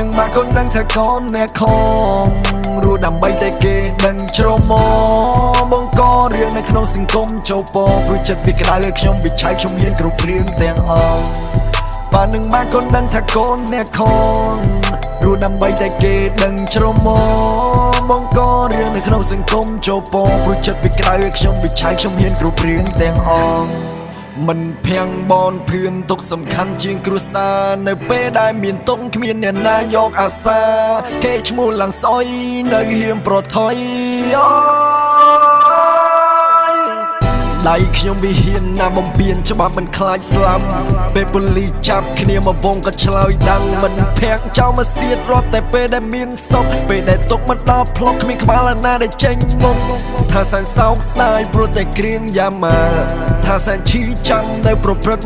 នឹងមកកូនដឹងថាកូនអ្នកខំរស់ដើម្បីតែគេដឹងជ្រមបងក៏រឿងនៅក្នុងសង្គមចូលពព្រោះចិត្តវាក្តៅឲ្យខ្ញុំវាឆៃខ្ញុំហ៊ានគ្រប់រឿងទាំងអស់ប៉ានឹងមកកូនដឹងថាកូនអ្នកខំរស់ដើម្បីតែគេដឹងជ្រមបងក៏រឿងនៅក្នុងសង្គមចូលពព្រោះចិត្តវាក្តៅឲ្យខ្ញុំវាឆៃខ្ញុំហ៊ានគ្រប់រឿងទាំងអស់មិនភាំងបនភឿនទុកសំខាន់ជាងគ្រួសារនៅពេលដែលមានទុកគ្មានអ្នកណាយកអាសាគេឈ្មោះឡើងស្អុយនៅហ៊ាមប្រថុយដៃខ្ញុំវាហ៊ានណាបំពេញច្បាប់មិនខ្លាចស្លាប់ពេលប៉ូលីសចាប់គ្នាមកវងក៏ឆ្លើយដឹងមិនភាំងចោលមកសៀតរត់តែពេលដែលមានសុខពេលដែលទុកមិនដល់ផ្លុកគ្មានក្បាលណាដែលចេញមុខថាសែនសោកស្ដាយព្រោះតែគ្រៀងយ៉ាម៉ាថាសែនឈឺចាំនៅប្រព្រឹត្ត